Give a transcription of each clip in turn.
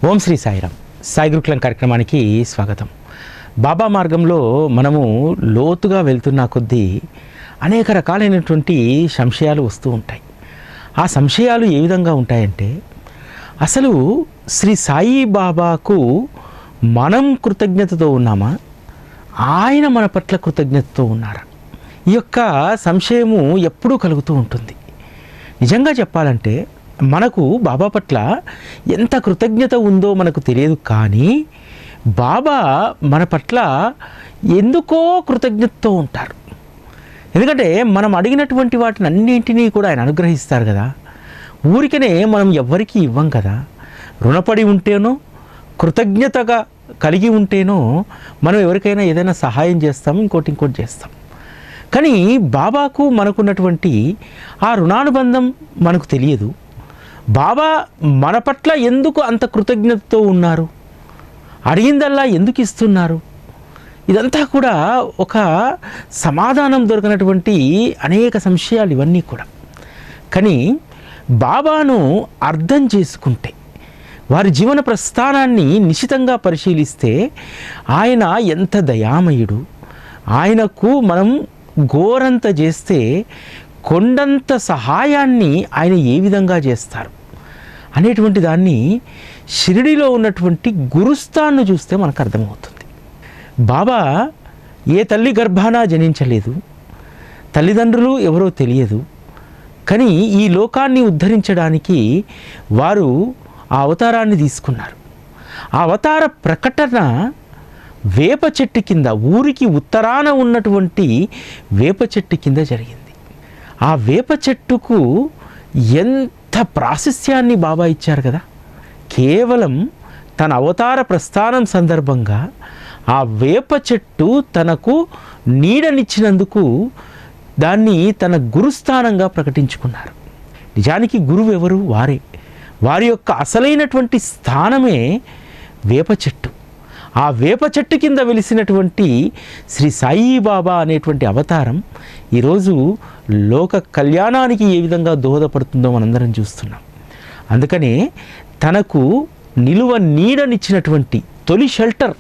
ఓం శ్రీ సాయిరామ్. సాయి గురుకులం కార్యక్రమానికి స్వాగతం. బాబా మార్గంలో మనము లోతుగా వెళ్తున్న కొద్దీ అనేక రకాలైనటువంటి సంశయాలు వస్తూ ఉంటాయి. ఆ సంశయాలు ఏ విధంగా ఉంటాయంటే, అసలు శ్రీ సాయి బాబాకు మనం కృతజ్ఞతతో ఉన్నామా, ఆయన మన పట్ల కృతజ్ఞతతో ఉన్నారా? ఈ యొక్క సంశయము ఎప్పుడూ కలుగుతూ ఉంటుంది. నిజంగా చెప్పాలంటే మనకు బాబా పట్ల ఎంత కృతజ్ఞత ఉందో మనకు తెలియదు, కానీ బాబా మన పట్ల ఎందుకో కృతజ్ఞతతో ఉంటారు. ఎందుకంటే మనం అడిగినటువంటి వాటిని అన్నింటినీ కూడా ఆయన అనుగ్రహిస్తారు కదా. ఊరికనే మనం ఎవ్వరికీ ఇవ్వం కదా. రుణపడి ఉంటేనో, కృతజ్ఞతగా కలిగి ఉంటేనో మనం ఎవరికైనా ఏదైనా సహాయం చేస్తాం, ఇంకోటి చేస్తాం. కానీ బాబాకు మనకున్నటువంటి ఆ రుణానుబంధం మనకు తెలియదు. బాబా మన పట్ల ఎందుకు అంత కృతజ్ఞతతో ఉన్నారు, అడిగిందల్లా ఎందుకు ఇస్తున్నారు, ఇదంతా కూడా ఒక సమాధానం దొరకనటువంటి అనేక సంశయాలు ఇవన్నీ కూడా. కానీ బాబాను అర్థం చేసుకుంటే, వారి జీవన ప్రస్థానాన్ని నిశితంగా పరిశీలిస్తే ఆయన ఎంత దయామయుడు, ఆయనకు మనం గోరంత చేస్తే కొండంత సహాయాన్ని ఆయన ఏ విధంగా చేస్తారు అనేటువంటి దాన్ని షిరిడీలో ఉన్నటువంటి గురుస్థాన్ను చూస్తే మనకు అర్థమవుతుంది. బాబా ఏ తల్లి గర్భాన జనించలేదు, తల్లిదండ్రులు ఎవరో తెలియదు, కానీ ఈ లోకాన్ని ఉద్ధరించడానికి వారు ఆ అవతారాన్ని తీసుకున్నారు. ఆ అవతార ప్రకటన వేప చెట్టు కింద, ఊరికి ఉత్తరాన ఉన్నటువంటి వేప చెట్టు కింద జరిగింది. ఆ వేప చెట్టుకు ఎంత ప్రాశస్త్యాన్ని బాబా ఇచ్చారు కదా. కేవలం తన అవతార ప్రస్థానం సందర్భంగా ఆ వేప చెట్టు తనకు నీడనిచ్చినందుకు దాన్ని తన గురుస్థానంగా ప్రకటించుకున్నారు. నిజానికి గురువు ఎవరు? వారే. వారి యొక్క అసలైనటువంటి స్థానమే వేప చెట్టు. ఆ వేప చెట్టు కింద వెలిసినటువంటి శ్రీ సాయిబాబా అనేటువంటి అవతారం ఈరోజు లోక కళ్యాణానికి ఏ విధంగా దోహదపడుతుందో మనందరం చూస్తున్నాం. అందుకనే తనకు నిలువ నీడనిచ్చినటువంటి తొలి షెల్టర్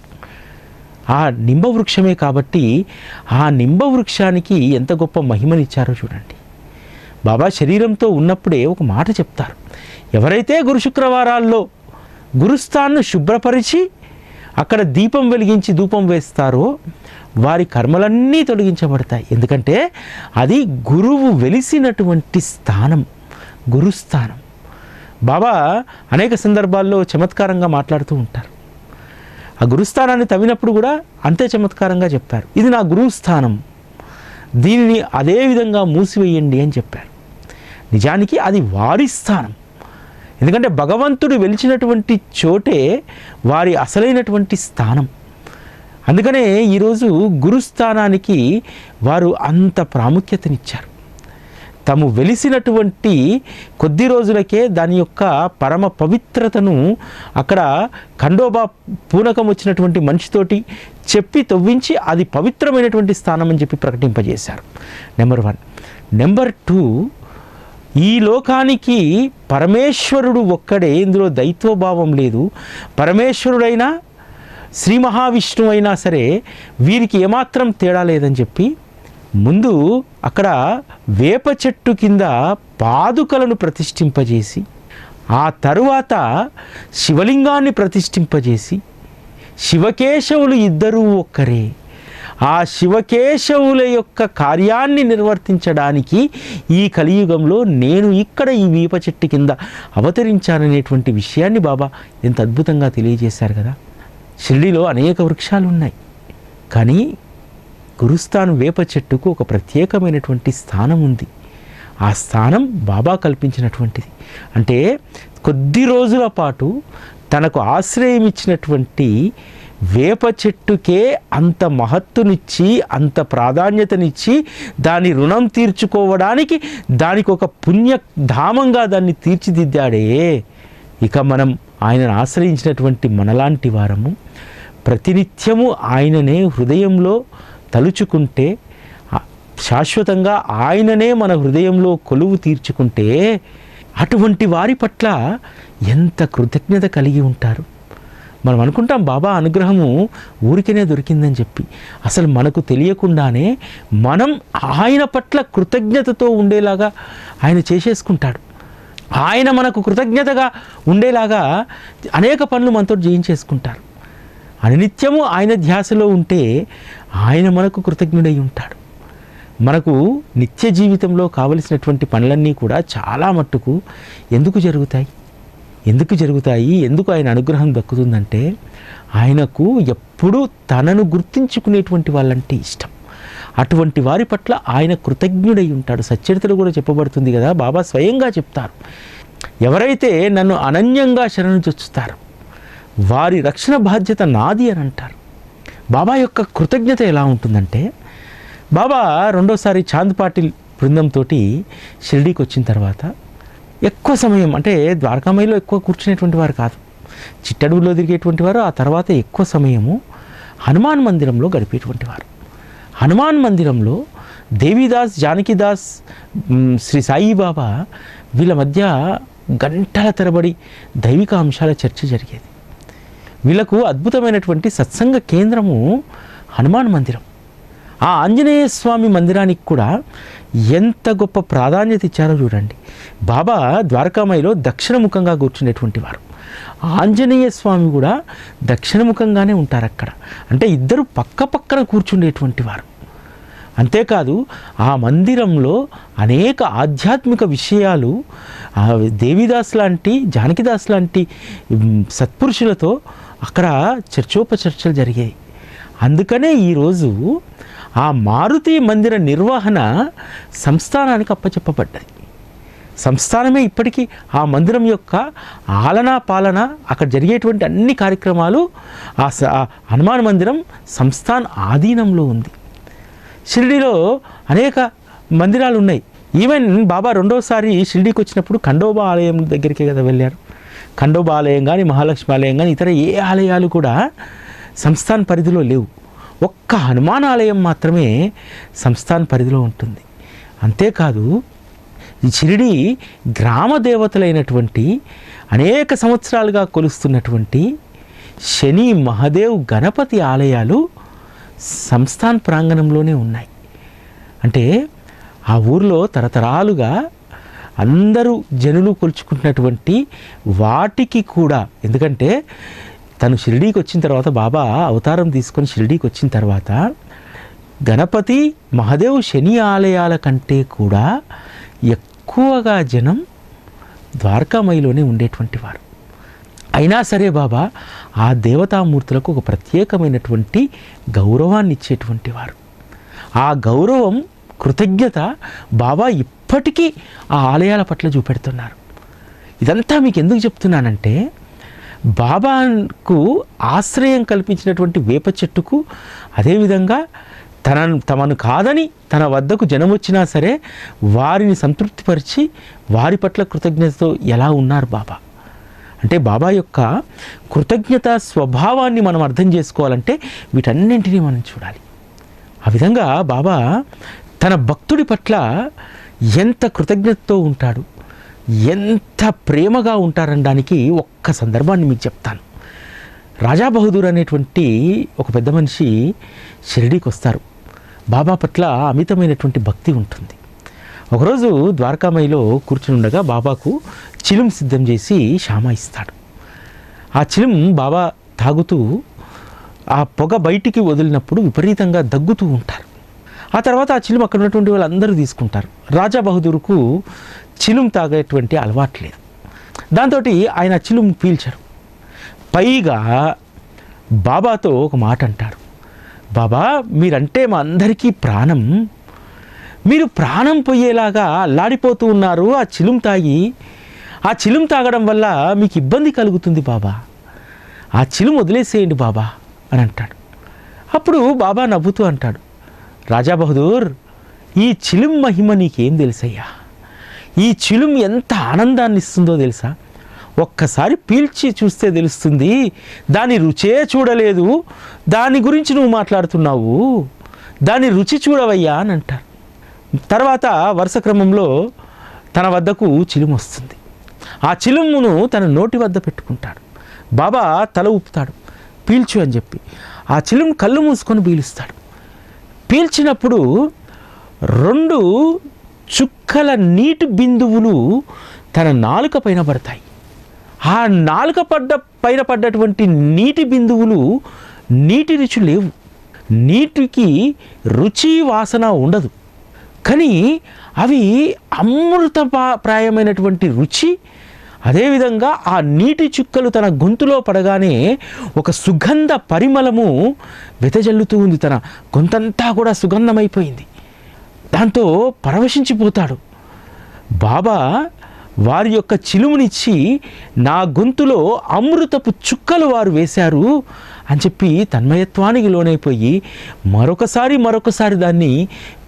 ఆ నింబవృక్షమే కాబట్టి ఆ నింబవృక్షానికి ఎంత గొప్ప మహిమనిచ్చారో చూడండి. బాబా శరీరంతో ఉన్నప్పుడే ఒక మాట చెప్తారు, ఎవరైతే గురు శుక్రవారాల్లో గురుస్థాన్ను శుభ్రపరిచి అక్కడ దీపం వెలిగించి ధూపం వేస్తారో వారి కర్మలన్నీ తొలగించబడతాయి. ఎందుకంటే అది గురువు వెలిసినటువంటి స్థానం, గురుస్థానం. బాబా అనేక సందర్భాల్లో చమత్కారంగా మాట్లాడుతూ ఉంటారు. ఆ గురుస్థానాన్ని తవ్వినప్పుడు కూడా అంతే చమత్కారంగా చెప్పారు, ఇది నా గురుస్థానం, దీనిని అదే విధంగా మూసివేయండి అని చెప్పారు. నిజానికి అది వారి స్థానం. ఎందుకంటే భగవంతుడు వెలిచినటువంటి చోటే వారి అసలైనటువంటి స్థానం. అందుకనే ఈరోజు గురుస్థానానికి వారు అంత ప్రాముఖ్యతనిచ్చారు. తాము వెలిసినటువంటి కొద్ది రోజులకే దాని యొక్క పరమ పవిత్రతను అక్కడ ఖండోబా పూనకం వచ్చినటువంటి మనిషితోటి చెప్పి తవ్వించి అది పవిత్రమైనటువంటి స్థానం అని చెప్పి ప్రకటింపజేశారు. నెంబర్ 1. నెంబర్ 2, ఈ లోకానికి పరమేశ్వరుడు ఒక్కడే, ఇందులో దైత్వభావం లేదు. పరమేశ్వరుడైనా శ్రీ మహావిష్ణువు అయినా సరే వీరికి ఏమాత్రం తేడా లేదని చెప్పి ముందు అక్కడ వేప చెట్టు కింద పాదుకలను ప్రతిష్ఠింపజేసి, ఆ తరువాత శివలింగాన్ని ప్రతిష్ఠింపజేసి, శివకేశవులు ఇద్దరూ ఒక్కరే, ఆ శివకేశవుల యొక్క కార్యాన్ని నిర్వర్తించడానికి ఈ కలియుగంలో నేను ఇక్కడ ఈ వేప చెట్టు కింద అవతరించాననేటువంటి విషయాన్ని బాబా ఎంత అద్భుతంగా తెలియజేశారు కదా. షిరిడీలో అనేక వృక్షాలు ఉన్నాయి, కానీ గురుస్థానం వేప చెట్టుకు ఒక ప్రత్యేకమైనటువంటి స్థానం ఉంది. ఆ స్థానం బాబా కల్పించినటువంటిది. అంటే కొద్ది రోజుల పాటు తనకు ఆశ్రయం ఇచ్చినటువంటి వేప చెట్టుకే అంత మహత్తునిచ్చి, అంత ప్రాధాన్యతనిచ్చి, దాని రుణం తీర్చుకోవడానికి దానికి ఒక పుణ్యధామంగా దాన్ని తీర్చిదిద్దాడే. ఇక మనం ఆయనను ఆశ్రయించినటువంటి మనలాంటి వారము ప్రతినిత్యము ఆయననే హృదయంలో తలుచుకుంటే, శాశ్వతంగా ఆయననే మన హృదయంలో కొలువు తీర్చుకుంటే, అటువంటి వారి పట్ల ఎంత కృతజ్ఞత కలిగి ఉంటారు. మనం అనుకుంటాం బాబా అనుగ్రహము ఊరికనే దొరికిందని చెప్పి. అసలు మనకు తెలియకుండానే మనం ఆయన పట్ల కృతజ్ఞతతో ఉండేలాగా ఆయన చేసేసుకుంటాడు. ఆయన మనకు కృతజ్ఞతగా ఉండేలాగా అనేక పనులు మనతో చేయించేసుకుంటారు. అనునిత్యము ఆయన ధ్యాసలో ఉంటే ఆయన మనకు కృతజ్ఞుడై ఉంటాడు. మనకు నిత్య జీవితంలో కావలసినటువంటి పనులన్నీ కూడా చాలా మట్టుకు ఎందుకు జరుగుతాయి? ఎందుకు ఆయన అనుగ్రహం దక్కుతుందంటే ఆయనకు ఎప్పుడూ తనను గుర్తించుకునేటువంటి వాళ్ళంటే ఇష్టం. అటువంటి వారి పట్ల ఆయన కృతజ్ఞుడై ఉంటాడు. సచ్చరితలు కూడా చెప్పబడుతుంది కదా, బాబా స్వయంగా చెప్తారు, ఎవరైతే నన్ను అనన్యంగా శరణు చొచ్చుతారో వారి రక్షణ బాధ్యత నాది అని అంటారు. బాబా యొక్క కృతజ్ఞత ఎలా ఉంటుందంటే, బాబా రెండోసారి చాంద్ పాటిల్ బృందంతో షిరిడీకి వచ్చిన తర్వాత ఎక్కువ సమయం, అంటే ద్వారకామాయిలో ఎక్కువ కూర్చునేటువంటి వారు కాదు, చిట్టడుగులో తిరిగేటువంటి వారు. ఆ తర్వాత ఎక్కువ సమయము హనుమాన్ మందిరంలో గడిపేటువంటి వారు. హనుమాన్ మందిరంలో దేవిదాస్, జానకిదాస్, శ్రీ సాయిబాబా వీళ్ళ మధ్య గంటల తరబడి దైవిక అంశాల చర్చ జరిగేది. వీళ్ళకు అద్భుతమైనటువంటి సత్సంగ కేంద్రము హనుమాన్ మందిరం. ఆ ఆంజనేయ స్వామి మందిరానికి కూడా ఎంత గొప్ప ప్రాధాన్యత ఇచ్చారో చూడండి. బాబా ద్వారకామాయిలో దక్షిణముఖంగా కూర్చునేటువంటి వారు, ఆంజనేయ స్వామి కూడా దక్షిణముఖంగానే ఉంటారు అక్కడ. అంటే ఇద్దరు పక్క పక్కన కూర్చుండేటువంటి వారు. అంతేకాదు ఆ మందిరంలో అనేక ఆధ్యాత్మిక విషయాలు దేవిదాస్ లాంటి, జానకిదాస్ లాంటి సత్పురుషులతో అక్కడ చర్చోపచర్చలు జరిగాయి. అందుకనే ఈరోజు ఆ మారుతి మందిర నిర్వహణ సంస్థానానికి అప్పచెప్పబడ్డది. సంస్థానమే ఇప్పటికీ ఆ మందిరం యొక్క ఆలనా పాలన, అక్కడ జరిగేటువంటి అన్ని కార్యక్రమాలు ఆ హనుమాన్ మందిరం సంస్థాన్ ఆధీనంలో ఉంది. షిరిడీలో అనేక మందిరాలు ఉన్నాయి. ఈవెన్ బాబా రెండోసారి షిరిడీకి వచ్చినప్పుడు ఖండోబా ఆలయం దగ్గరికే కదా వెళ్ళారు. ఖండోబా ఆలయం కానీ, మహాలక్ష్మి ఆలయం కానీ, ఇతర ఏ ఆలయాలు కూడా సంస్థాన్ పరిధిలో లేవు. ఒక్క హనుమాన్ ఆలయం మాత్రమే సంస్థాన్ పరిధిలో ఉంటుంది. అంతేకాదు ఈ షిరిడీ గ్రామ దేవతలైనటువంటి అనేక సంవత్సరాలుగా కొలుస్తున్నటువంటి శని, మహాదేవ్, గణపతి ఆలయాలు సంస్థాన్ ప్రాంగణంలోనే ఉన్నాయి. అంటే ఆ ఊరిలో తరతరాలుగా అందరూ జనులు కొలుచుకుంటున్నటువంటి వాటికి కూడా, ఎందుకంటే తను షిరిడీకి వచ్చిన తర్వాత, బాబా అవతారం తీసుకొని షిరిడీకి వచ్చిన తర్వాత గణపతి, మహాదేవ్, శని ఆలయాల కంటే కూడా ఎక్కువగా జనం ద్వారకామాయిలోనే ఉండేటువంటి వారు. అయినా సరే బాబా ఆ దేవతామూర్తులకు ఒక ప్రత్యేకమైనటువంటి గౌరవాన్ని ఇచ్చేటువంటి వారు. ఆ గౌరవం, కృతజ్ఞత బాబా ఇప్పటికీ ఆ ఆలయాల పట్ల చూపెడుతున్నారు. ఇదంతా మీకు ఎందుకు చెప్తున్నానంటే, బాబాకు ఆశ్రయం కల్పించినటువంటి వేప చెట్టుకు, అదేవిధంగా తమను కాదని తన వద్దకు జనం వచ్చినా సరే వారిని సంతృప్తిపరిచి వారి పట్ల కృతజ్ఞతతో ఎలా ఉన్నారు బాబా. అంటే బాబా యొక్క కృతజ్ఞత స్వభావాన్ని మనం అర్థం చేసుకోవాలంటే వీటన్నింటినీ మనం చూడాలి. ఆ విధంగా బాబా తన భక్తుడి పట్ల ఎంత కృతజ్ఞతతో ఉంటాడు, ఎంత ప్రేమగా ఉంటారనడానికి ఒక్క సందర్భాన్ని మీకు చెప్తాను. రాజా బహదూర్ అనేటువంటి ఒక పెద్ద మనిషి షిరిడీకి వస్తారు. బాబా పట్ల అమితమైనటువంటి భక్తి ఉంటుంది. ఒకరోజు ద్వారకామాయిలో కూర్చుని ఉండగా బాబాకు చిలుం సిద్ధం చేసి షామా ఇస్తాడు. ఆ చిలుం బాబా తాగుతూ ఆ పొగ బయటికి వదిలినప్పుడు విపరీతంగా దగ్గుతూ ఉంటారు. ఆ తర్వాత ఆ చిలుం అక్కడ ఉన్నటువంటి వాళ్ళందరూ తీసుకుంటారు. రాజా బహదూర్కు చిలుం తాగేటువంటి అలవాటు లేదు. దాంతో ఆయన చిలుం పీల్చరు. పైగా బాబాతో ఒక మాట అంటారు, బాబా మీరంటే మా అందరికీ ప్రాణం, మీరు ప్రాణం పోయేలాగా అల్లాడిపోతూ ఉన్నారు ఆ చిలుం తాగి. ఆ చిలుం తాగడం వల్ల మీకు ఇబ్బంది కలుగుతుంది బాబా, ఆ చిలుం వదిలేసేయండి బాబా అని అంటాడు. అప్పుడు బాబా నవ్వుతూ అంటాడు, రాజా బహదూర్ ఈ చిలుం మహిమ నీకేం తెలుసయ్యా, ఈ చిలుం ఎంత ఆనందాన్ని ఇస్తుందో తెలుసా, ఒక్కసారి పీల్చి చూస్తే తెలుస్తుంది, దాని రుచే చూడలేదు, దాని గురించి నువ్వు మాట్లాడుతున్నావు, దాని రుచి చూడవయ్యా అని అంటారు. తర్వాత వరుస క్రమంలో తన వద్దకు చిలుము వస్తుంది. ఆ చిలుమును తన నోటి వద్ద పెట్టుకుంటాడు. బాబా తల ఊపుతాడు. పీల్చు అని చెప్పి ఆ చిలుం కళ్ళు మూసుకొని పీలుస్తాడు. పీల్చినప్పుడు 2 చుక్కల నీటి బిందువులు తన నాలుక పైన పడతాయి. ఆ నాలుక పైన పడ్డటువంటి నీటి బిందువులు నీటి రుచి లేవు, నీటికి రుచి వాసన ఉండదు, కానీ అవి అమృతప్రాయమైనటువంటి రుచి. అదేవిధంగా ఆ నీటి చుక్కలు తన గొంతులో పడగానే ఒక సుగంధ పరిమళము వెదజల్లుతూ ఉంది. తన గొంతంతా కూడా సుగంధమైపోయింది. దాంతో పరవశించిపోతాడు. బాబా వారి యొక్క చిలుమునిచ్చి నా గొంతులో అమృతపు చుక్కలు వారు వేశారు అని చెప్పి తన్మయత్వానికి లోనైపోయి మరొకసారి దాన్ని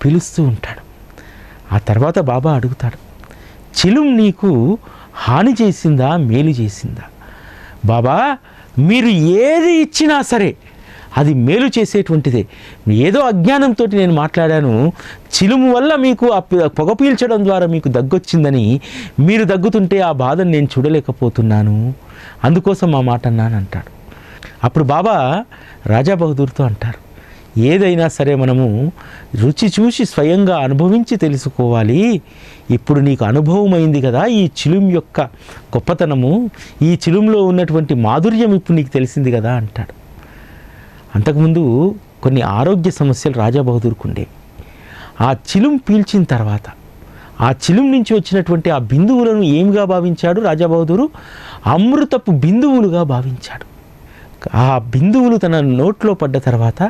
పిలుస్తూ ఉంటాడు. ఆ తర్వాత బాబా అడుగుతాడు, చిలుం నీకు హాని చేసిందా, మేలు చేసిందా? బాబా, మీరు ఏది ఇచ్చినా సరే అది మేలు చేసేటువంటిదే. ఏదో అజ్ఞానంతో నేను మాట్లాడాను, చిలుము వల్ల మీకు ఆ పొగ పీల్చడం ద్వారా మీకు దగ్గొచ్చిందని, మీరు దగ్గుతుంటే ఆ బాధను నేను చూడలేకపోతున్నాను, అందుకోసం ఆ మాట అన్నాను అంటాడు. అప్పుడు బాబా రాజా బహదూర్తో అంటారు, ఏదైనా సరే మనము రుచి చూసి స్వయంగా అనుభవించి తెలుసుకోవాలి. ఇప్పుడు నీకు అనుభవమైంది కదా ఈ చిలుం యొక్క గొప్పతనము, ఈ చిలుంలో ఉన్నటువంటి మాధుర్యం ఇప్పుడు నీకు తెలిసింది కదా అంటాడు. అంతకుముందు కొన్ని ఆరోగ్య సమస్యలు రాజా బహదూర్కు ఉండేవి. ఆ చిలుం పీల్చిన తర్వాత ఆ చిలుం నుంచి వచ్చినటువంటి ఆ బిందువులను ఏమిగా భావించాడు రాజా బహదూరు? అమృతపు బిందువులుగా భావించాడు. ఆ బిందువులు తన నోట్లో పడ్డ తర్వాత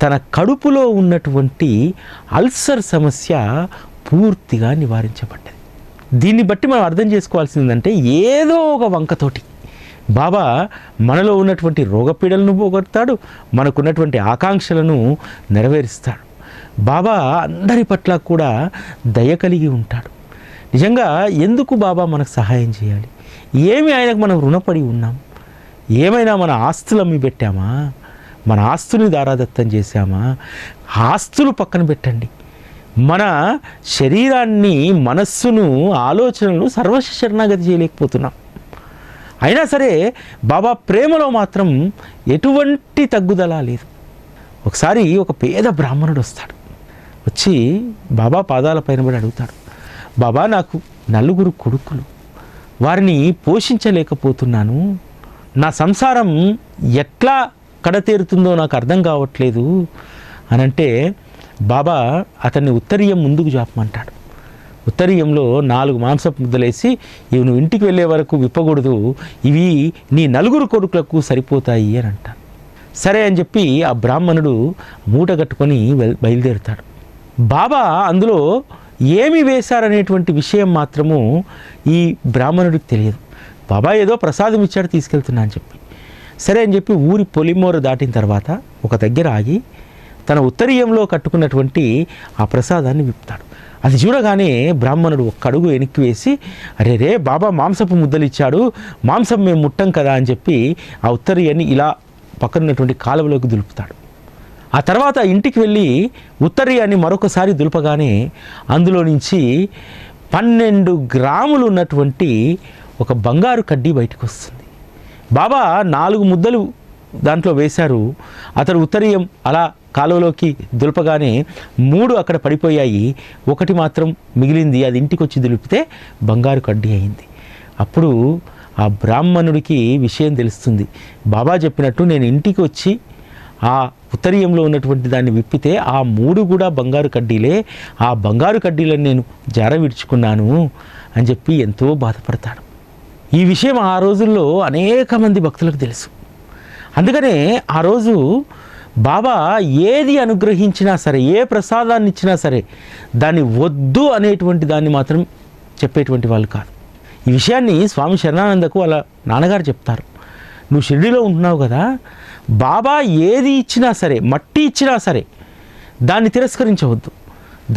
తన కడుపులో ఉన్నటువంటి అల్సర్ సమస్య పూర్తిగా నివారించబడ్డది. దీన్ని బట్టి మనం అర్థం చేసుకోవాల్సిందంటే ఏదో ఒక వంకతోటి బాబా మనలో ఉన్నటువంటి రోగపీడలను పోగొడతాడు, మనకున్నటువంటి ఆకాంక్షలను నెరవేరుస్తాడు. బాబా అందరి పట్ల కూడా దయ కలిగి ఉంటాడు. నిజంగా ఎందుకు బాబా మనకు సహాయం చేయాలి? ఏమి ఆయనకు మనం రుణపడి ఉన్నాం? ఏమైనా మన ఆస్తులు అమ్మి పెట్టామా? మన ఆస్తుని దారాదత్తం చేశామా? ఆస్తులు పక్కన పెట్టండి, మన శరీరాన్ని, మనస్సును, ఆలోచనలను సర్వస్వ శరణాగతి చేయలేకపోతున్నాం. అయినా సరే బాబా ప్రేమలో మాత్రం ఎటువంటి తగ్గుదల లేదు. ఒకసారి ఒక పేద బ్రాహ్మణుడు వస్తాడు. వచ్చి బాబా పాదాల పైన పడి అడుగుతాడు, బాబా నాకు 4 కొడుకులు, వారిని పోషించలేకపోతున్నాను, నా సంసారం ఎట్లా కడతేరుతుందో నాకు అర్థం కావట్లేదు అని అంటే బాబా అతన్ని ఉత్తరీయం ముందుకు జాపమంటాడు. ఉత్తరీయంలో 4 మాంసపు ముద్దలేసి, ఇవి నువ్వు ఇంటికి వెళ్ళే వరకు విప్పకూడదు, ఇవి నీ 4 కొడుకులకు సరిపోతాయి అని అంటారు. సరే అని చెప్పి ఆ బ్రాహ్మణుడు మూట కట్టుకొని బయలుదేరుతాడు. బాబా అందులో ఏమి వేశారనేటువంటి విషయం మాత్రము ఈ బ్రాహ్మణుడికి తెలియదు. బాబా ఏదో ప్రసాదం ఇచ్చాడు, తీసుకెళ్తున్నా అని చెప్పి. సరే అని చెప్పి ఊరి పొలిమోర దాటిన తర్వాత ఒక దగ్గర ఆగి తన ఉత్తరీయంలో కట్టుకున్నటువంటి ఆ ప్రసాదాన్ని విప్పుతాడు. అది చూడగానే బ్రాహ్మణుడు ఒక్క అడుగు వెనక్కి వేసి, అరే రే బాబా మాంసపు ముద్దలు ఇచ్చాడు, మాంసం మేము ముట్టం కదా అని చెప్పి ఆ ఉత్తరీయాన్ని ఇలా పక్కనున్నటువంటి కాలువలోకి దులుపుతాడు. ఆ తర్వాత ఇంటికి వెళ్ళి ఉత్తరీయాన్ని మరొకసారి దులపగానే అందులో నుంచి 12 గ్రాములు ఉన్నటువంటి ఒక బంగారు కడ్డీ బయటకు వస్తుంది. బాబా 4 ముద్దలు దాంట్లో వేశారు. అతడు ఉత్తరీయం అలా కాలువలోకి దులపగానే 3 అక్కడ పడిపోయాయి, 1 మాత్రం మిగిలింది. అది ఇంటికి వచ్చి దులిపితే బంగారు కడ్డీ అయింది. అప్పుడు ఆ బ్రాహ్మణుడికి విషయం తెలుస్తుంది. బాబా చెప్పినట్టు నేను ఇంటికి వచ్చి ఆ ఉత్తరీయంలో ఉన్నటువంటి దాన్ని విప్పితే ఆ 3 కూడా బంగారు కడ్డీలే, ఆ బంగారు కడ్డీలను నేను జార విడుచుకున్నాను అని చెప్పి ఎంతో బాధపడతాడు. ఈ విషయం ఆ రోజుల్లో అనేక మంది భక్తులకు తెలుసు. అందుకనే ఆ రోజు బాబా ఏది అనుగ్రహించినా సరే, ఏ ప్రసాదాన్ని ఇచ్చినా సరే దాన్ని వద్దు అనేటువంటి దాన్ని మాత్రం చెప్పేటువంటి వాళ్ళు కాదు. ఈ విషయాన్ని స్వామి శరణానందకు వాళ్ళ నాన్నగారు చెప్తారు. నువ్వు షిరిడీలో ఉంటున్నావు కదా, బాబా ఏది ఇచ్చినా సరే, మట్టి ఇచ్చినా సరే దాన్ని తిరస్కరించవద్దు.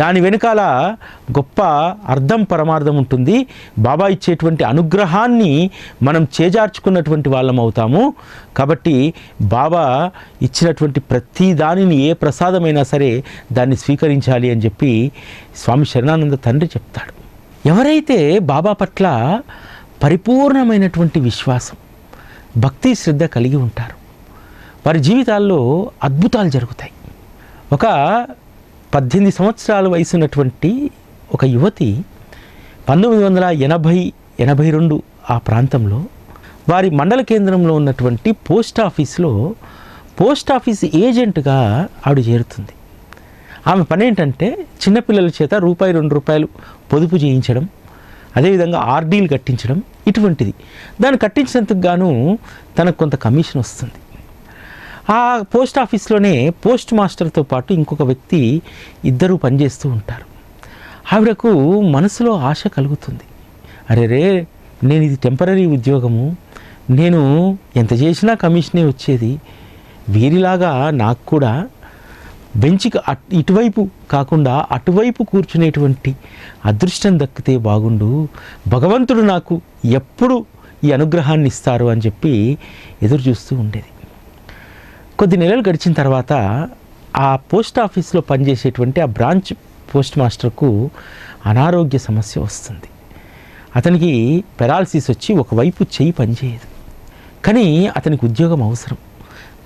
దాని వెనకాల గొప్ప అర్థం, పరమార్థం ఉంటుంది. బాబా ఇచ్చేటువంటి అనుగ్రహాన్ని మనం చేజార్చుకున్నటువంటి వాళ్ళం అవుతాము. కాబట్టి బాబా ఇచ్చినటువంటి ప్రతి దానిని, ఏ ప్రసాదమైనా సరే దాన్ని స్వీకరించాలి అని చెప్పి స్వామి శరణానంద తండ్రి చెప్తాడు. ఎవరైతే బాబా పట్ల పరిపూర్ణమైనటువంటి విశ్వాసం, భక్తి, శ్రద్ధ కలిగి ఉంటారు, వారి జీవితాల్లో అద్భుతాలు జరుగుతాయి. ఒక 18 సంవత్సరాల వయసు ఉన్నటువంటి ఒక యువతి 1982 ఆ ప్రాంతంలో వారి మండల కేంద్రంలో ఉన్నటువంటి పోస్ట్ ఆఫీస్ ఏజెంట్గా ఆవిడ చేరుతుంది. ఆమె పని ఏంటంటే చిన్నపిల్లల చేత ₹2 పొదుపు చేయించడం, అదేవిధంగా ఆర్డీలు కట్టించడం, ఇటువంటిది. దాన్ని కట్టించినందుకు గాను తనకు కొంత కమిషన్ వస్తుంది. ఆ పోస్ట్ ఆఫీస్లోనే పోస్ట్ మాస్టర్తో పాటు ఇంకొక వ్యక్తి ఇద్దరు పనిచేస్తూ ఉంటారు. ఆవిడకు మనసులో ఆశ కలుగుతుంది. అరే నేను ఇది టెంపరరీ ఉద్యోగము, నేను ఎంత చేసినా కమిషనే వచ్చేది, వీరిలాగా నాకు కూడా బెంచ్కి ఇటువైపు కాకుండా అటువైపు కూర్చునేటువంటి అదృష్టం దక్కితే బాగుండు, భగవంతుడు నాకు ఎప్పుడు ఈ అనుగ్రహాన్ని ఇస్తారు అని చెప్పి ఎదురు చూస్తూ ఉండేది. కొద్ది నెలలు గడిచిన తర్వాత ఆ పోస్ట్ ఆఫీస్లో పనిచేసేటువంటి ఆ బ్రాంచ్ పోస్ట్ మాస్టర్కు అనారోగ్య సమస్య వస్తుంది. అతనికి పెరాలసిస్ వచ్చి ఒకవైపు చెయ్యి పనిచేయదు. కానీ అతనికి ఉద్యోగం అవసరం.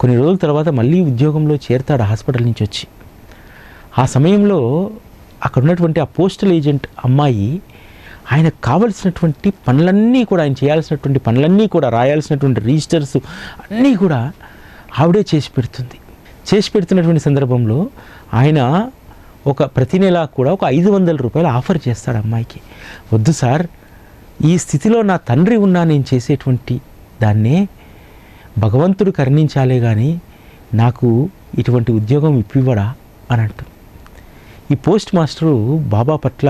కొన్ని రోజుల తర్వాత మళ్ళీ ఉద్యోగంలో చేరతాడు హాస్పిటల్ నుంచి వచ్చి. ఆ సమయంలో అక్కడ ఉన్నటువంటి ఆ పోస్టల్ ఏజెంట్ అమ్మాయి ఆయనకు కావలసినటువంటి పనులన్నీ కూడా, ఆయన చేయాల్సినటువంటి పనులన్నీ కూడా, రాయాల్సినటువంటి రిజిస్టర్స్ అన్నీ కూడా ఆవిడే చేసి పెడుతున్నటువంటి సందర్భంలో ఆయన ప్రతి నెల కూడా ఒక ₹500 ఆఫర్ చేస్తాడు అమ్మాయికి. వద్దు సార్, ఈ స్థితిలో నా తండ్రి ఉన్నా నేను చేసేటువంటి దాన్నే భగవంతుడు కరుణించాలే కానీ నాకు ఇటువంటి ఉద్యోగం ఇప్పివ్వడా అని అంటుంది. ఈ పోస్ట్ మాస్టరు బాబా పట్ల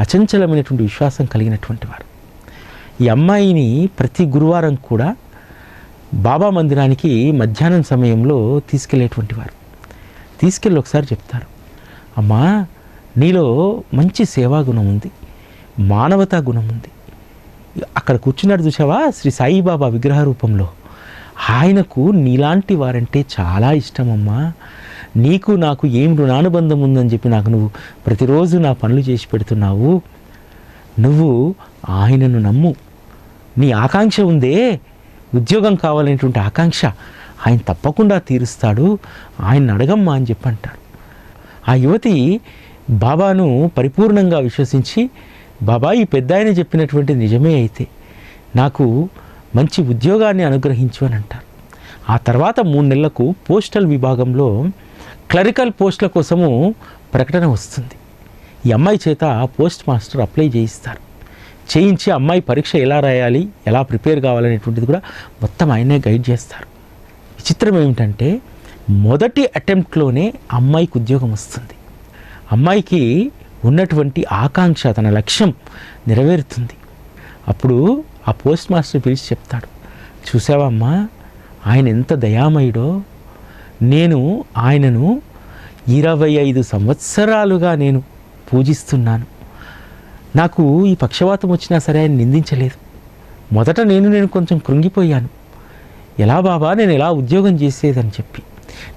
అచంచలమైనటువంటి విశ్వాసం కలిగినటువంటి వారు. ఈ అమ్మాయిని ప్రతి గురువారం కూడా బాబా మందిరానికి మధ్యాహ్నం సమయంలో తీసుకెళ్ళేటువంటి వారు. తీసుకెళ్ళి ఒకసారి చెప్తారు, అమ్మా నీలో మంచి సేవా గుణం ఉంది, మానవతా గుణం ఉంది. అక్కడ కూర్చున్నాడు చూసావా శ్రీ సాయిబాబా విగ్రహ రూపంలో, ఆయనకు నీలాంటి వారంటే చాలా ఇష్టమమ్మా. నీకు నాకు ఏం రుణానుబంధం ఉందని చెప్పి నాకు నువ్వు ప్రతిరోజు నా పనులు చేసి పెడుతున్నావు. నువ్వు ఆయనను నమ్ము. నీ ఆకాంక్ష ఉందే, ఉద్యోగం కావాలనేటువంటి ఆకాంక్ష, ఆయన తప్పకుండా తీరుస్తాడు, ఆయన అడగమ్మా అని చెప్పి అంటాడు. ఆ యువతి బాబాను పరిపూర్ణంగా విశ్వసించి, బాబా ఈ పెద్ద ఆయన చెప్పినటువంటి నిజమే అయితే నాకు మంచి ఉద్యోగాన్ని అనుగ్రహించు అని అంటారు. ఆ తర్వాత 3 నెలలకు పోస్టల్ విభాగంలో క్లరికల్ పోస్టుల కోసము ప్రకటన వస్తుంది. ఈ అమ్మాయి చేత పోస్ట్ మాస్టర్ అప్లై చేయించి అమ్మాయి పరీక్ష ఎలా రాయాలి, ఎలా ప్రిపేర్ కావాలనేటువంటిది కూడా మొత్తం ఆయనే గైడ్ చేస్తారు. విచిత్రం ఏమిటంటే మొదటి అటెంప్ట్లోనే అమ్మాయికి ఉద్యోగం వస్తుంది. అమ్మాయికి ఉన్నటువంటి ఆకాంక్ష, తన లక్ష్యం నెరవేరుతుంది. అప్పుడు ఆ పోస్ట్ మాస్టర్ పిలిచి చెప్తాడు, చూసావా అమ్మా ఆయన ఎంత దయామయుడో, నేను ఆయనను 25 సంవత్సరాలుగా నేను పూజిస్తున్నాను. నాకు ఈ పక్షవాతం వచ్చినా సరే ఆయన నిందించలేదు. మొదట నేను కొంచెం కృంగిపోయాను, ఎలా బాబా నేను ఎలా ఉద్యోగం చేసేదని చెప్పి.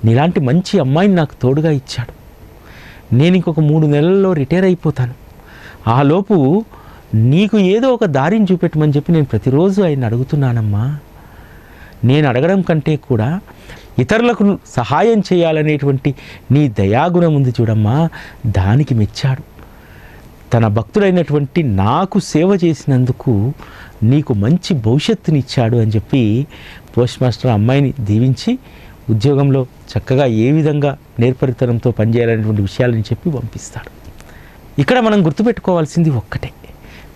నీలాంటి మంచి అమ్మాయిని నాకు తోడుగా ఇచ్చాడు. నేను ఇంకొక 3 నెలల్లో రిటైర్ అయిపోతాను. ఆలోపు నీకు ఏదో ఒక దారిని చూపెట్టమని చెప్పి నేను ప్రతిరోజు ఆయన అడుగుతున్నానమ్మా. నేను అడగడం కంటే కూడా ఇతరులకు సహాయం చేయాలనేటువంటి నీ దయాగుణం ఉంది చూడమ్మా, దానికి మెచ్చాడు. తన భక్తుడైనటువంటి నాకు సేవ చేసినందుకు నీకు మంచి భవిష్యత్తునిచ్చాడు అని చెప్పి పోస్ట్ మాస్టర్ అమ్మాయిని దీవించి ఉద్యోగంలో చక్కగా ఏ విధంగా నేర్పరితనంతో పనిచేయాలనేటువంటి విషయాలని చెప్పి పంపిస్తాడు. ఇక్కడ మనం గుర్తుపెట్టుకోవాల్సింది ఒక్కటే,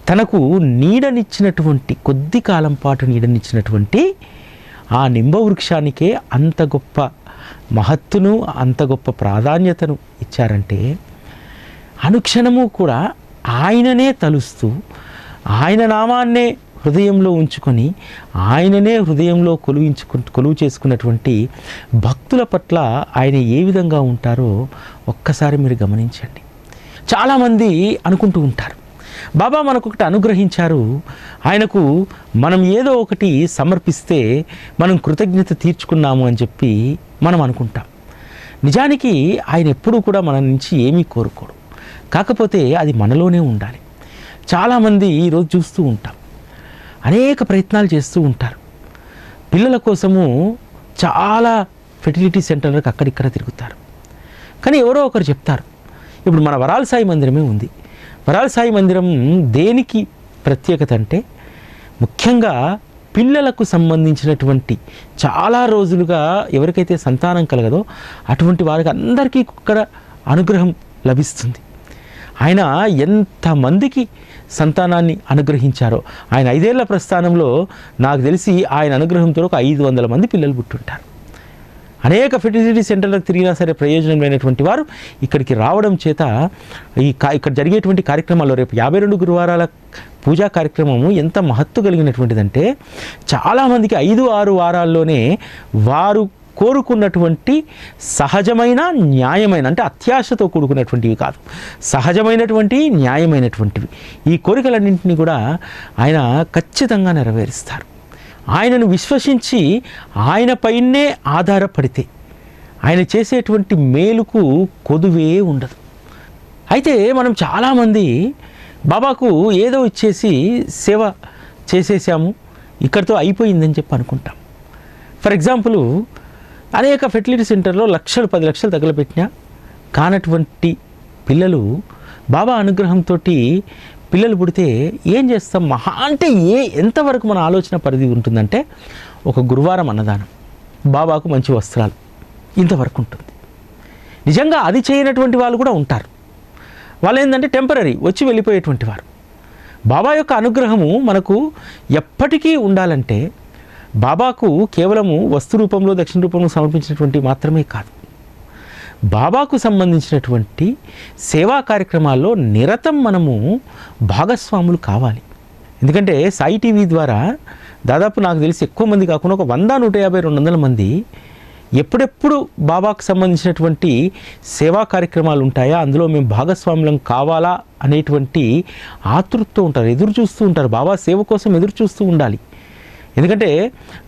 తనకు నీడనిచ్చినటువంటి, కొద్ది కాలం పాటు నీడనిచ్చినటువంటి ఆ నింబ వృక్షానికే అంత గొప్ప మహత్తును, అంత గొప్ప ప్రాధాన్యతను ఇచ్చారంటే, అనుక్షణము కూడా ఆయననే తలుస్తూ, ఆయన నామాన్నే హృదయంలో ఉంచుకొని, ఆయననే హృదయంలో కొలువు చేసుకున్నటువంటి భక్తుల పట్ల ఆయన ఏ విధంగా ఉంటారో ఒక్కసారి మీరు గమనించండి. చాలామంది అనుకుంటూ ఉంటారు, బాబా మనకొకటి అనుగ్రహించారు, ఆయనకు మనం ఏదో ఒకటి సమర్పిస్తే మనం కృతజ్ఞత తీర్చుకున్నాము అని చెప్పి మనం అనుకుంటాం. నిజానికి ఆయన ఎప్పుడూ కూడా మన నుంచి ఏమీ కోరుకోడు. కాకపోతే అది మనలోనే ఉండాలి. చాలామంది ఈరోజు చూస్తూ ఉంటాం, అనేక ప్రయత్నాలు చేస్తూ ఉంటారు. పిల్లల కోసము చాలా ఫెర్టిలిటీ సెంటర్లకు అక్కడిక్కడ తిరుగుతారు. కానీ ఎవరో ఒకరు చెప్తారు, ఇప్పుడు మన వరాల సాయి మందిరమే ఉంది. వరాల సాయి మందిరం దేనికి ప్రత్యేకత అంటే ముఖ్యంగా పిల్లలకు సంబంధించినటువంటి చాలా రోజులుగా ఎవరికైతే సంతానం కలగదో అటువంటి వారికి అందరికీ ఇక్కడ అనుగ్రహం లభిస్తుంది. ఆయన ఎంతమందికి సంతానాన్ని అనుగ్రహించారో, ఆయన 5 ఏళ్ల ప్రస్థానంలో నాకు తెలిసి ఆయన అనుగ్రహంతో ఒక 500 మంది పిల్లలు పుట్టుంటారు. అనేక ఫెర్టిలిటీ సెంటర్లకు తిరిగినా సరే ప్రయోజనం లేనటువంటి వారు ఇక్కడికి రావడం చేత ఇక్కడ జరిగేటువంటి కార్యక్రమాల్లో రేపు 52 గురువారాల పూజా కార్యక్రమము ఎంత మహత్తు కలిగినటువంటిదంటే చాలామందికి 5-6 వారాల్లోనే వారు కోరుకున్నటువంటి సహజమైన న్యాయమైన, అంటే అత్యాశతో కూడుకున్నటువంటివి కాదు, సహజమైనటువంటి న్యాయమైనటువంటివి ఈ కోరికలన్నింటినీ కూడా ఆయన ఖచ్చితంగా నెరవేరుస్తారు. ఆయనను విశ్వసించి ఆయన పైనే ఆధారపడితే ఆయన చేసేటువంటి మేలుకు కొదువే ఉండదు. అయితే మనం చాలామంది బాబాకు ఏదో ఇచ్చేసి సేవ చేసేసాము, ఇక్కడితో అయిపోయిందని చెప్పి అనుకుంటాం. ఫర్ ఎగ్జాంపుల్, అనేక ఫెర్టిలిటీ సెంటర్లో లక్షలు 10 లక్షలు తగలబెట్టినా కానటువంటి పిల్లలు బాబా అనుగ్రహంతో పిల్లలు పుడితే ఏం చేస్తాం? మహా అంటే ఎంతవరకు మన ఆలోచన పరిధి ఉంటుందంటే ఒక గురువారం అన్నదానం, బాబాకు మంచి వస్త్రాలు, ఇంతవరకు ఉంటుంది. నిజంగా అది చేయనటువంటి వాళ్ళు కూడా ఉంటారు. వాళ్ళు ఏంటంటే టెంపరీ వచ్చి వెళ్ళిపోయేటువంటి వారు. బాబా యొక్క అనుగ్రహము మనకు ఎప్పటికీ ఉండాలంటే బాబాకు కేవలము వస్తు రూపంలో దక్షిణ రూపంలో సమర్పించినటువంటి మాత్రమే కాదు, బాబాకు సంబంధించినటువంటి సేవా కార్యక్రమాల్లో నిరతం మనము భాగస్వాములు కావాలి. ఎందుకంటే సాయి టీవీ ద్వారా దాదాపు నాకు తెలిసి ఎక్కువ మంది కాకుండా ఒక 100, 150, 200 మంది ఎప్పుడెప్పుడు బాబాకు సంబంధించినటువంటి సేవా కార్యక్రమాలు ఉంటాయా అందులో మేము భాగస్వాములం కావాలా అనేటువంటి ఆతృతతో ఉంటారు, ఎదురు చూస్తూ ఉంటారు. బాబా సేవ కోసం ఎదురు చూస్తూ ఉండాలి. ఎందుకంటే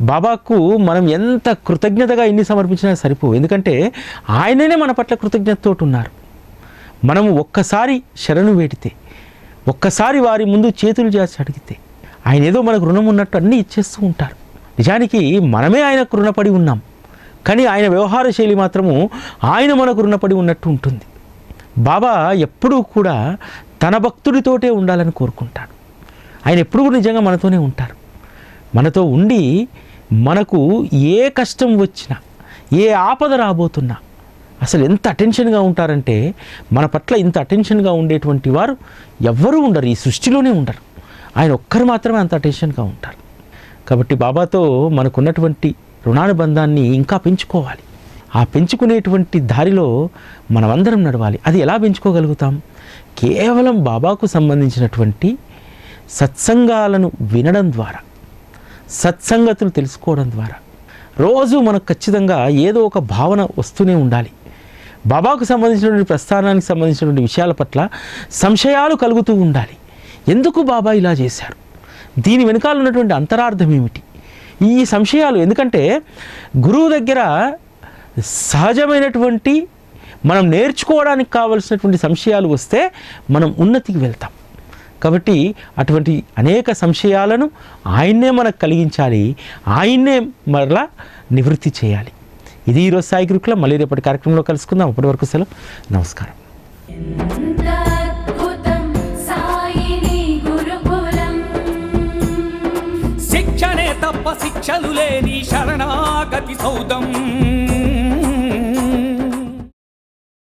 బాబాకు మనం ఎంత కృతజ్ఞతగా ఎన్ని సమర్పించినా సరిపోవు. ఎందుకంటే ఆయననే మన పట్ల కృతజ్ఞతతో ఉన్నారు. మనము ఒక్కసారి శరణు వేడితే, ఒక్కసారి వారి ముందు చేతులు చేసి అడిగితే ఆయన ఏదో మనకు రుణం ఉన్నట్టు అన్నీ ఇచ్చేస్తూ ఉంటారు. నిజానికి మనమే ఆయనకు రుణపడి ఉన్నాం, కానీ ఆయన వ్యవహార శైలి మాత్రము ఆయన మనకు రుణపడి ఉన్నట్టు ఉంటుంది. బాబా ఎప్పుడూ కూడా తన భక్తుడితోటే ఉండాలని కోరుకుంటాడు. ఆయన ఎప్పుడు కూడా నిజంగా మనతోనే ఉంటారు. మనతో ఉండి మనకు ఏ కష్టం వచ్చినా, ఏ ఆపద రాబోతున్నా అసలు ఎంత అటెన్షన్గా ఉంటారంటే మన పట్ల ఇంత అటెన్షన్గా ఉండేటువంటి వారు ఎవ్వరూ ఉండరు, ఈ సృష్టిలోనే ఉండరు. ఆయన ఒక్కరు మాత్రమే అంత అటెన్షన్గా ఉంటారు. కాబట్టి బాబాతో మనకున్నటువంటి రుణానుబంధాన్ని ఇంకా పెంచుకోవాలి. ఆ పెంచుకునేటువంటి దారిలో మనమందరం నడవాలి. అది ఎలా పెంచుకోగలుగుతాం? కేవలం బాబాకు సంబంధించినటువంటి సత్సంగాలను వినడం ద్వారా, సత్సంగతులు తెలుసుకోవడం ద్వారా రోజు మనకు ఖచ్చితంగా ఏదో ఒక భావన వస్తూనే ఉండాలి. బాబాకు సంబంధించినటువంటి ప్రస్థానానికి సంబంధించినటువంటి విషయాల పట్ల సంశయాలు కలుగుతూ ఉండాలి. ఎందుకు బాబా ఇలా చేశారు? దీని వెనకాల ఉన్నటువంటి అంతరార్థం ఏమిటి? ఈ సంశయాలు, ఎందుకంటే గురువు దగ్గర సహజమైనటువంటి మనం నేర్చుకోవడానికి కావలసినటువంటి సంశయాలు వస్తే మనం ఉన్నతికి వెళ్తాం. కాబట్టి అటువంటి అనేక సంశయాలను ఆయన్నే మనకు కలిగించాలి, ఆయన్నే మరలా నివృత్తి చేయాలి. ఇది ఈరోజు సాయి గురుకులం. మళ్ళీ రేపటి కార్యక్రమంలో కలుసుకుందాం. అప్పటి వరకు సెలవు. నమస్కారం. శిక్షణే తప్ప శిక్షలు లేని శరణాగతి సౌదం.